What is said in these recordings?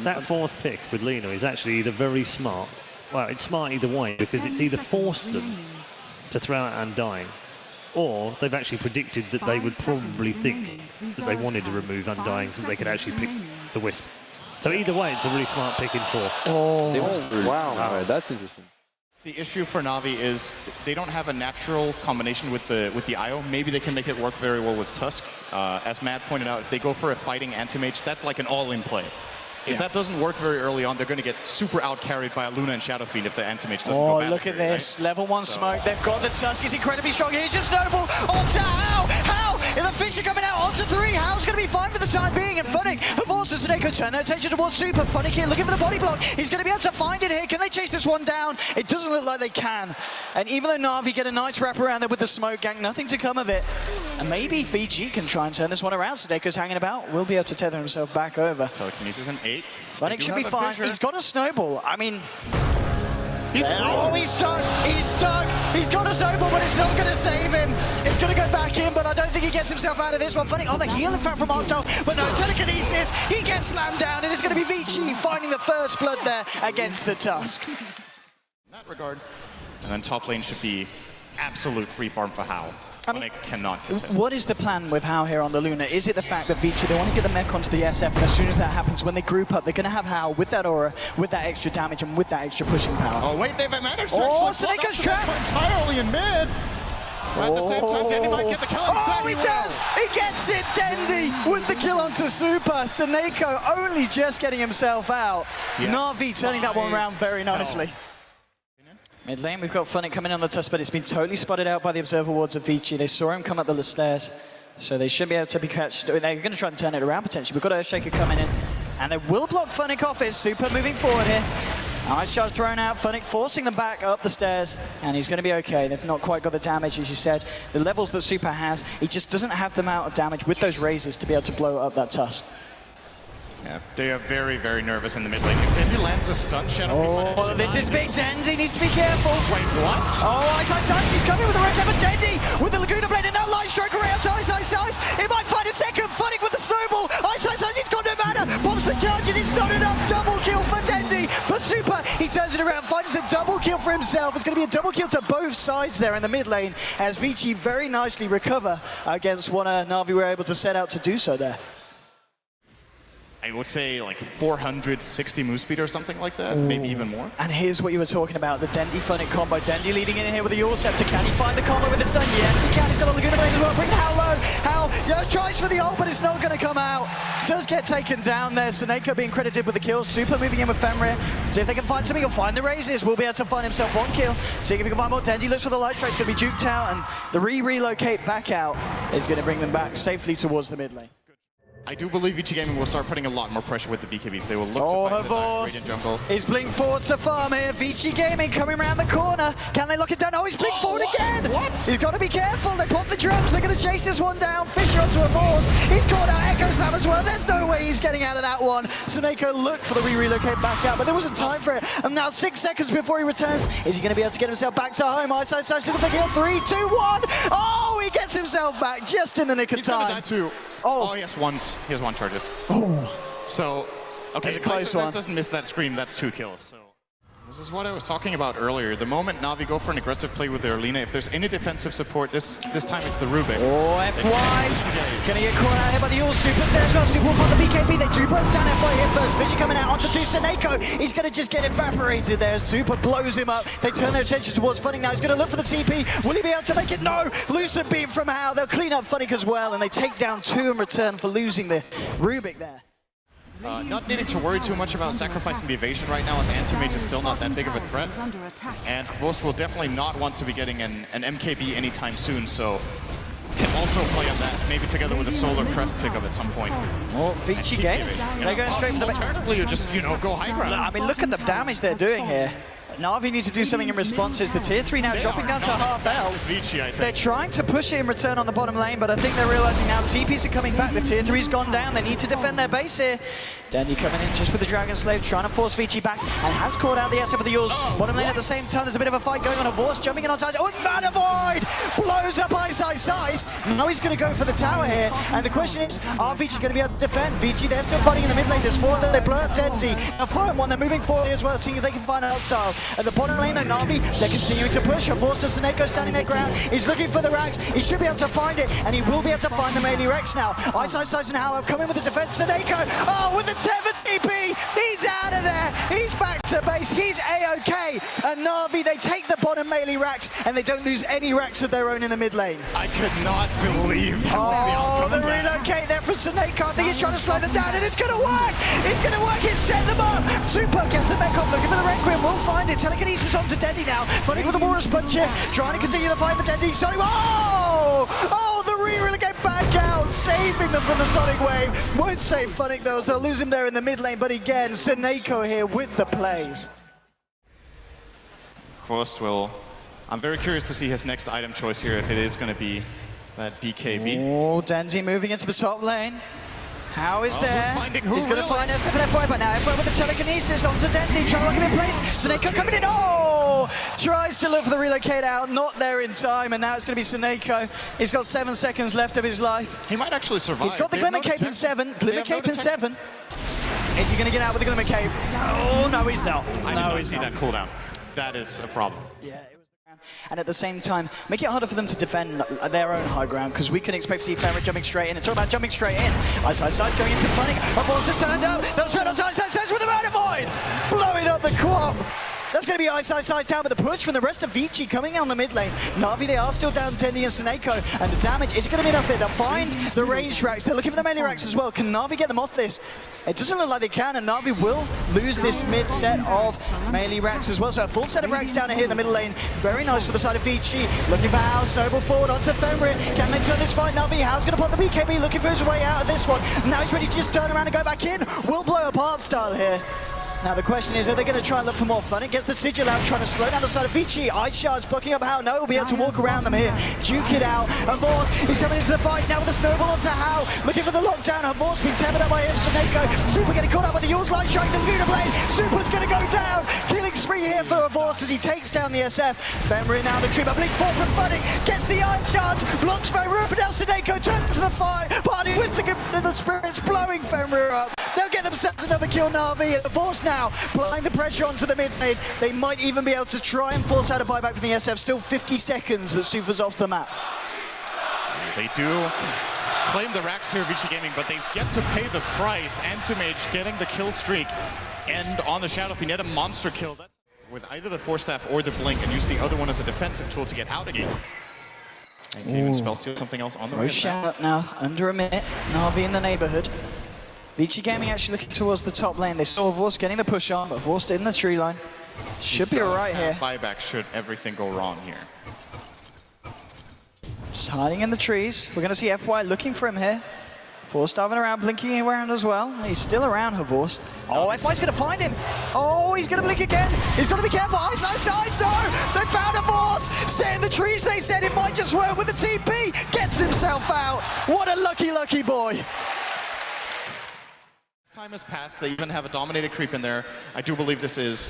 That fourth pick with Lina is actually either very smart. Well, it's smart either way because it's either forced them to throw out Undying, or they've actually predicted that they would probably think that they wanted to remove Undying so they could actually pick the Wisp. So either way, it's a really smart pick in 4. Oh, wow. That's interesting. The issue for Navi is they don't have a natural combination with the IO. Maybe they can make it work very well with Tusk. As Matt pointed out, if they go for a fighting anti-mage, that's like an all-in play. If that doesn't work very early on, they're going to get super out-carried by a Luna and Shadow Fiend if the anti-mage doesn't go bad. Oh, look at this. Right? Level 1 smoke. They've got the Tusk. He's incredibly strong. Here's just Noble onto How. And the Fisher coming out onto 3. How's going to be fine for the time being. And Funnick have also Sneko turn their attention towards Super. Funnick here looking for the body block. He's going to be able to find it here. Can they chase this one down? It doesn't look like they can. And even though Na'Vi get a nice wrap around there with the smoke gang, nothing to come of it. And maybe VG can try and turn this one around. Sneko's hanging about. Will be able to tether himself back over. Telekinesis an 8. Funnick should be fine. He's got a snowball. I mean... He's stuck. He's stuck. He's got a snowball, but it's not going to save him. It's going to go back in, but I don't think he gets himself out of this one. Funny, the heal, in fact, from Octo, but no, telekinesis. He gets slammed down, and it's going to be VG finding the first blood there against the Tusk. In that regard, and then top lane should be absolute free farm for How. Funnick cannot contest. What is the plan with How here on the Luna? Is it the fact that VG, they want to get the mech onto the SF, and as soon as that happens, when they group up, they're going to have How with that aura, with that extra damage, and with that extra pushing power? Oh, wait, they've managed to Sneko's trapped! Entirely in mid! At the same time, Dendy might get the kill. He does! He gets it, Dendy, with the kill onto Super. Sneko only just getting himself out. Yeah. Na'Vi turning that one around very nicely. Mid lane, we've got Funnick coming on the Tusk, but it's been totally spotted out by the observer wards of VG. They saw him come up the stairs, so they should be able to be catched. They're going to try and turn it around potentially. We've got Earthshaker coming in, and they will block Funnick off it. Super moving forward here. Ice Charge thrown out, Funnick forcing them back up the stairs, and he's going to be okay. They've not quite got the damage, as you said. The levels that Super has, he just doesn't have the amount of damage with those razors to be able to blow up that Tusk. Yeah, they are very, very nervous in the mid lane. If Dendy lands a stun, Shadow this is big. Dendy needs to be careful. Wait, what? Oh, Ice, he's coming with the red tap, but Dendy with the Laguna Blade, and now Light Stroke around to Ice. He might find a second. Funnick with the snowball. Ice, he's got no mana. Pops the charges, it's not enough. Double kill for Dendy. But Super, he turns it around, finds a double kill for himself. It's going to be a double kill to both sides there in the mid lane, as VG very nicely recover against what Na'Vi were able to set out to do so there. I would say like 460 move speed or something like that, maybe even more. And here's what you were talking about, the Dendy Funnick combo. Dendy leading in here with the Yule Scepter. Can he find the combo with the stun? Yes, he can. He's got a Laguna Blade as well. Bring How low. How tries for the ult, but it's not going to come out. Does get taken down there. Sneko being credited with the kill. Super moving in with Fenrir. See if they can find something. He'll find the razors. Will be able to find himself one kill. See if he can find more. Dendy looks for the Light Strike. It's going to be juked out, and the relocate back out is going to bring them back safely towards the mid lane. I do believe VG Gaming will start putting a lot more pressure with the BKBs. They will look to fight the Radiant jungle. He's blink forward to farm here. VG Gaming coming around the corner. Can they lock it down? Oh, he's blink forward again. What? He's got to be careful. They pop the drums. They're going to chase this one down. Fisher onto a force. He's caught out Echo Slam as well. There's no way he's getting out of that one. Sneko looked for the relocate back out, but there wasn't time for it. And now 6 seconds before he returns. Is he going to be able to get himself back to home? Ice looking for the kill. 3, 2, 1. Oh, he gets himself back just in the nick of time. He's going to die too. Oh, he has one charges. Oh. So, okay, if Kai'Sa doesn't miss that scream, that's 2 kills. So, this is what I was talking about earlier. The moment Na'Vi go for an aggressive play with their Lina, if there's any defensive support, this time it's the Rubik. Oh, FY. He's going to get caught out here by the All Supers there as well. Super will find the BKB. They do burst down FY here first. Fishy coming out onto Sneko. He's going to just get evaporated there. Super blows him up. They turn their attention towards Funnick now. He's going to look for the TP. Will he be able to make it? No. Lucid beam from How. They'll clean up Funnick as well, and they take down 2 in return for losing the Rubik there. Not needing to worry too much about sacrificing the evasion right now, as anti-mage is still not that big of a threat. And Ghost will definitely not want to be getting an MKB anytime soon, so can also play on that, maybe together with a Solar Crest pickup at some point. Oh, VG Gaming. They're going straight for the... Alternatively, you just, go high ground. I mean, look at the damage they're doing here. Na'Vi needs to do something in response. Is the tier 3 now dropping down to half health? They're trying to push it in return on the bottom lane, but I think they're realizing now TPs are coming back. The tier 3's gone down. They need to defend their base here. Dandy coming in just with the Dragon Slave, trying to force VG back, and has caught out the SF of the Yules. Bottom lane at the same time, there's a bit of a fight going on. Horse jumping in on sides. Oh, NaVi's blows up Ice. Now he's going to go for the tower here, and the question is, are VG going to be able to defend? VG, they're still fighting in the mid lane. There's 4 of them, they blow up Dandy. A 4-on-1, they're moving forward as well, seeing if they can find an outstyle. At the bottom lane, though, Na'Vi, they're continuing to push. Horse to Seneko standing their ground. He's looking for the racks. He should be able to find it, and he will be able to find the melee Rex now. Ice and Howard come in with his defense. Seneko, with the Tevin TP, he's out of there. He's back to base. He's A-OK. And Na'Vi, they take the bottom melee racks, and they don't lose any racks of their own in the mid lane. I could not believe that was the the relocate there from Seneko. I think he's trying to slow them down, and it's going to work. It's going to work. He's set them up. Super gets the mech off, looking for the Requiem. We'll find it. Telekinesis onto Dendy now. Fighting with the Walrus Puncher. Trying to continue the fight, but Dendy starting. The re-relegate back out, saving them from the Sonic Wave. Won't save Funnick though, so they'll lose him there in the mid lane, but again, Seneko here with the plays. Quost will... I'm very curious to see his next item choice here, if it is going to be that BKB. Oh, Denzi moving into the top lane. How is there? He's going to find SF and F5, but now F5 with the telekinesis onto Dendy, trying to lock him in place. Seneko coming in. Tries to look for the relocate out, not there in time, and now it's going to be Seneko. He's got 7 seconds left of his life. He might actually survive. He's got the Glimmer Cape in 7. Glimmer Cape in 7. Is he going to get out with the Glimmer Cape? Oh, no, he's not. I did not see that cooldown. That is a problem. Yeah, it was the ground. And at the same time, make it harder for them to defend their own high ground, because we can expect to see Ferret jumping straight in. And talk about jumping straight in. Ice going into Funnick. Aborsa turned out. They'll turn on Ice with a Mana Void! Blowing up the Quap. That's going to be Ice down, but the push from the rest of VG coming on the mid lane. Na'Vi, they are still down to Dendy and Seneko, and the damage is going to be enough here. They'll find the ranged racks. They're looking for the melee racks as well. Can Na'Vi get them off this? It doesn't look like they can, and Na'Vi will lose this mid set of melee racks as well. So a full set of racks down here in the middle lane. Very nice for the side of VG. Looking for House, snowball forward onto Fenrir. Can they turn this fight? Na'Vi, House going to pop the BKB, looking for his way out of this one. Now he's ready to just turn around and go back in. Will blow apart style here. Now the question is, are they going to try and look for more fun? It gets the Sigil out, trying to slow down the side of Vici. Ice Shards blocking up How. No, will be able to walk around them here. Duke it out. Havors is coming into the fight now with the snowball onto How. Looking for the lockdown. Havors being tethered up by him. Seneko. Super getting caught up with the Yules line, showing the Luna Blade. Super's going to go down. Killing spree here for Havors as he takes down the SF. Fenrir now the trip. A blink forward from Funnick. Gets the Ice Shards. Blocks Fenrir, but now Seneko turns to the fight. Party with the spirits blowing Fenrir up. They'll get themselves another kill, Na'Vi, and the Force now applying the pressure onto the mid lane. They might even be able to try and force out a buyback from the SF. Still 50 seconds, but Sufa's off the map. They do claim the racks here, VG Gaming, but they've yet to pay the price. Anti-Mage getting the kill streak, and on the Shadow Fiend, a monster kill. That's with either the Force Staff or the Blink, and use the other one as a defensive tool to get out again. And can even spell steal something else on the right. Shout now, under a minute. Na'Vi in the neighborhood. VG Gaming actually looking towards the top lane. They saw Vorst getting the push on, but Vorst in the tree line. Should be alright here. Buyback should everything go wrong here. Just hiding in the trees. We're going to see FY looking for him here. Force diving around, blinking around as well. He's still around, Havors. Oh, FY's going to find him. Oh, he's going to blink again. He's got to be careful. Ice, no! They found Havors. Stay in the trees, they said. It might just work with the TP. Gets himself out. What a lucky boy. Time has passed. They even have a dominated creep in there. I do believe this is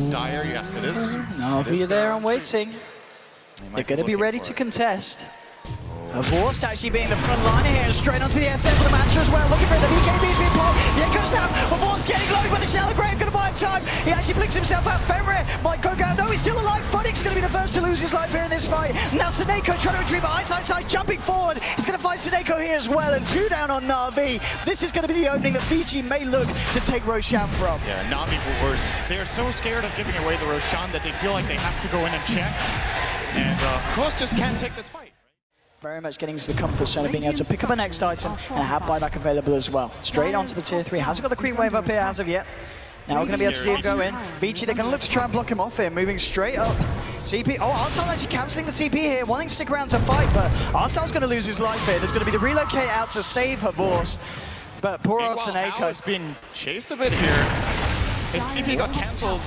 Dire. Yes, it is. Na'Vi are there and waiting. They're going to be ready to contest. Vorst actually being the front liner here, straight onto the SF for the match as well. Looking for it, the BKB's being popped. The Echo Snap. Vorst getting loaded by the Shallow Grave, going to buy him time. He actually blinks himself out. Fenrir might go down. No, he's still alive. Funnick's going to be the first to lose his life here in this fight. Now Seneko trying to retrieve Ice jumping forward. He's going to find Seneko here as well, and 2 down on Na'Vi. This is going to be the opening that VG may look to take Roshan from. Yeah, Na'Vi were worse. They're so scared of giving away the Roshan that they feel like they have to go in and check. And Quost just can't take this fight. Very much getting to the comfort zone of being able to pick up a next item and have buyback available as well. Straight onto the tier 3. Hasn't got the creep wave up here as of yet. Now we're going to be able to see him go in. Vici, they're going to look to try and block him off here, moving straight up. TP. Oh, Arstyle actually cancelling the TP here, wanting to stick around to fight, but Arstyle's going to lose his life here. There's going to be the relocate out to save Havors. But poor old Seneko is being chased a bit here. His TP got cancelled.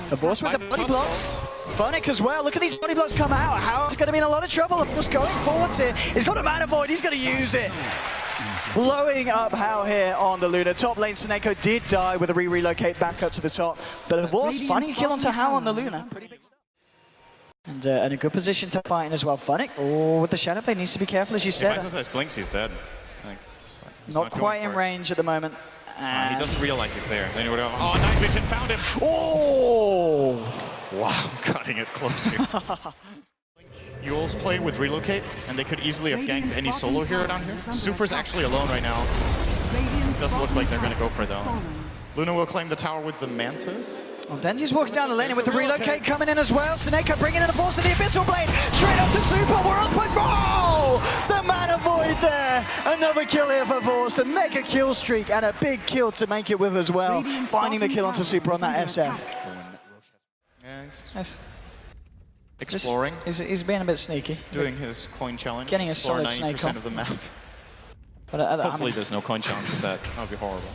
Havors with the body blocks. Funnick as well. Look at these body blocks come out. How's going to be in a lot of trouble. Of course, going forwards here. He's got a Mana Void. He's going to use it. blowing up Hao here on the Luna. Top lane, Seneko did die with a relocate back up to the top, but it was funny kill onto Hao on the Luna. And in a good position to fight in as well. Funnick, with the Shadow Blade, needs to be careful, as you said. If Isaac blinks, he's dead. Not quite in range at the moment. He doesn't realize he's there. Then he would have, oh, Night Vision found him. Oh! Wow, cutting it close here. Yules play with relocate, and they could easily have ganked any solo hero down here. Super's actually alone right now. Doesn't look like they're going to go for it, though. Luna will claim the tower with the Mantas. Well, Denji's walking down the lane and with the relocate coming in as well. Seneko bringing in a force to the Abyssal Blade. Straight up to Super. World's point. Oh! The Mana Void there. Another kill here for Force to make a kill streak and a big kill to make it with as well. Finding the kill onto Super on that SF. Yeah, Nice. Exploring. He's being a bit sneaky. Doing his coin challenge. Getting a solid 90% snake on. of the map. But, Hopefully there's no coin challenge with that. That would be horrible.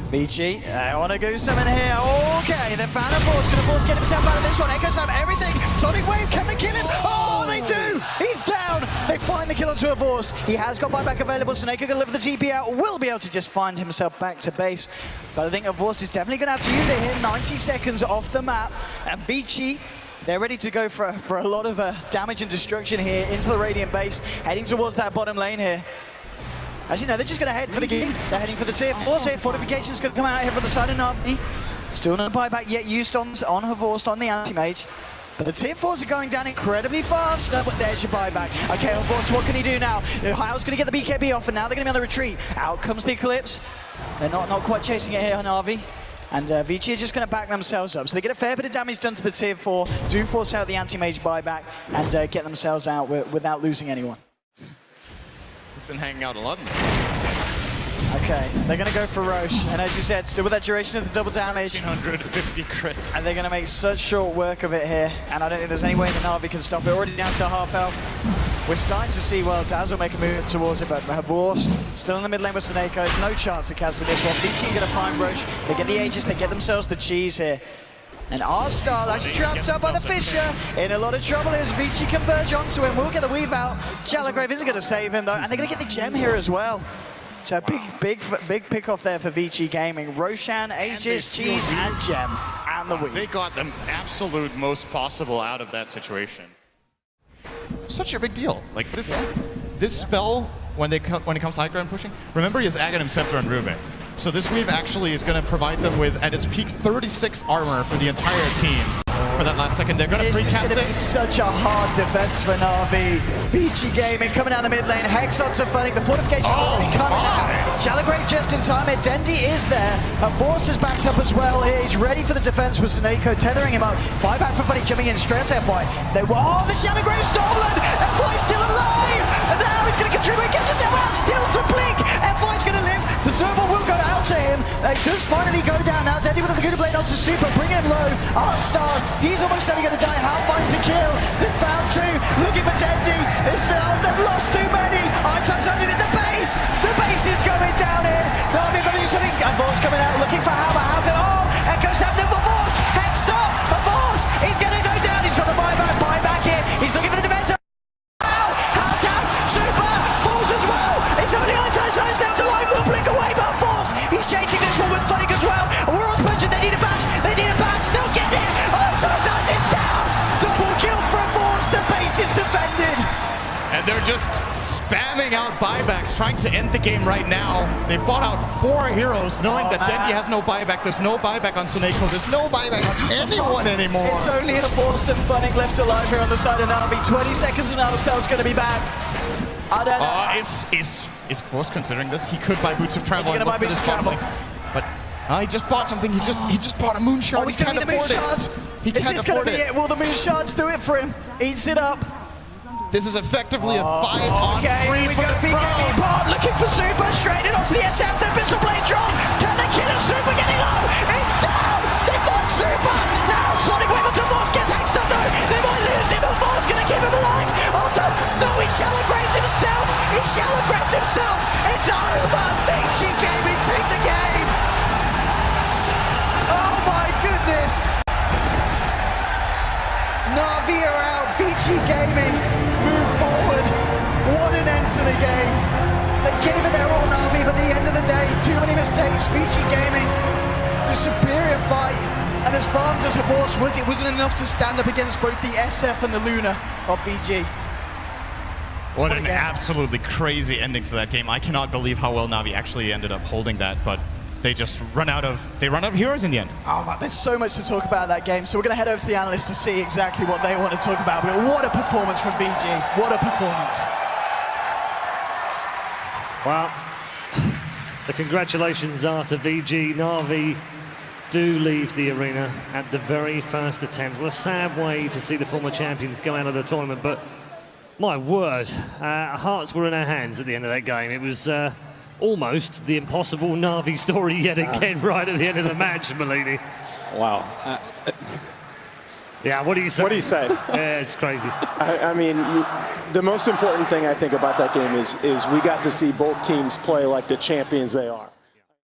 VG, I want to go summon here. Okay, they found a Force. Can a Force get himself out of this one? Echoes have everything. Sonic Wave, can they kill him? Oh, they do! He's down! They find the kill onto a Force. He has got buyback available. Seneko can deliver the TP out. Will be able to just find himself back to base. But I think a Force is definitely going to have to use it here. 90 seconds off the map. And VG, they're ready to go for a lot of damage and destruction here into the Radiant base. Heading towards that bottom lane here. As you know, they're just going to head for the game. They're heading for the tier 4. So Fortification's going to come out here from the side of Navi. Still no buyback yet used on Havorst, on the anti-mage. But the tier 4s are going down incredibly fast. No, but there's your buyback. Okay, Havorst, what can he do now? Hao's going to get the BKB off, and now they're going to be on the retreat. Out comes the Eclipse. They're not quite chasing it here on Navi. And VG are just going to back themselves up. So they get a fair bit of damage done to the tier 4, do force out the anti-mage buyback, and get themselves out without losing anyone. He's been hanging out a lot in the first. Okay, they're going to go for Roche, and as you said, still with that duration of the double damage. 150 crits. And they're going to make such short work of it here, and I don't think there's any way that Navi can stop it. Already down to half health. We're starting to see, well, Dazzle make a move towards it, but Havorst still in the mid lane with Seneko. No chance to cancel this one. VG are going to find Roche. They get the Aegis, they get themselves the cheese here. And Artstar actually trapped up by the Fissure. In a lot of trouble as VG converge onto him. We'll get the weave out. Shallowgrave isn't going to save him though. And they're going to get the gem here as well. So big pick off there for VG Gaming. Roshan, Aegis, cheese, and gem. And the weave. They got the absolute most possible out of that situation. Such a big deal. Like this spell, when it comes to high ground pushing, remember he has Aghanim, Scepter, and Ruben. So this weave actually is going to provide them with, at its peak, 36 armor for the entire team. For that last second, they're going to precast it. This is such a hard defense for Navi. VG Gaming coming down the mid lane. Hex onto Funnick. The fortification will be coming out. Shallowgrave just in time here. Dendi is there. Havorst is backed up as well here. He's ready for the defense with Seneko tethering him up. Buyback for Funnick jumping in straight to FY. The Shallowgrave stolen. FY's still alive. And now he's going to contribute. Gets himself out. Steals the blink. FY's going to live. The snowball will go out to him. It does finally go down now. Dendi with the Laguna Blade onto Super. Bringing him low. Artstar. He's almost certainly going to die. Hao finds the kill. They've found two. Looking for Dendi. They've lost too many. Artstar's under in the base. The base is going down here. Navi are going to do something. Havorst coming out looking for Hao. Echoes happening for Force. Hex stop. Havorst. He's going to go down. He's got the buyback here. He's looking for the defense. Hao down. Super. Falls as well. It's only on the side down to line. Will blink away, but Force. He's chasing this one with Funnick as well. We're on pushing. They need a bash. They need a bash. They'll get it. Sometimes it's down. Double kill from Force. The base is defended. And they're just spamming out buybacks, trying to end the game right now. They fought out 4 heroes, knowing that Dendi has no buyback. There's no buyback on Seneko. There's no buyback on anyone anymore. It's only Havorst and Funnick left alive here on the side of Navi. 20 seconds and Alistar's going to be back. I don't know. Is Force considering this? He could buy Boots of Travel and buy look for this bottom lane. But he just bought something. He just bought a Moon Shard. He can't afford it. He can't afford it. Will the Moon Shards do it for him? Eats it up. This is effectively a 5-on-3 for the BKB looking for Super, straight in onto the SF, the Abyssal Blade drop. Can they kill him? Super getting low. He's down. They find Super. Now Sonic Wave onto Force gets hexed up though. They might lose him, but Force gonna keep him alive. Also, no, he Shallowgraves himself. He Shallowgraves himself. It's over. VG Gaming take the game. Oh my goodness. Navi are out. VG Gaming move forward. What an end to the game. They gave it their all night. too many mistakes. VG Gaming, the superior fight. And as farmed as Horse was, it wasn't enough to stand up against both the SF and the Luna of VG. What an absolutely crazy ending to that game. I cannot believe how well Navi actually ended up holding that, but they just run out of heroes in the end. Oh, man, there's so much to talk about that game. So we're going to head over to the analysts to see exactly what they want to talk about. But what a performance from VG. What a performance. Well, the congratulations are to VG. Navi do leave the arena at the very first attempt. What a sad way to see the former champions go out of the tournament, but my word, hearts were in our hands at the end of that game. It was almost the impossible Navi story yet again right at the end of the match, Malini. Wow. Yeah, what do you say? What do you say? Yeah, it's crazy. I mean, the most important thing I think about that game is we got to see both teams play like the champions they are.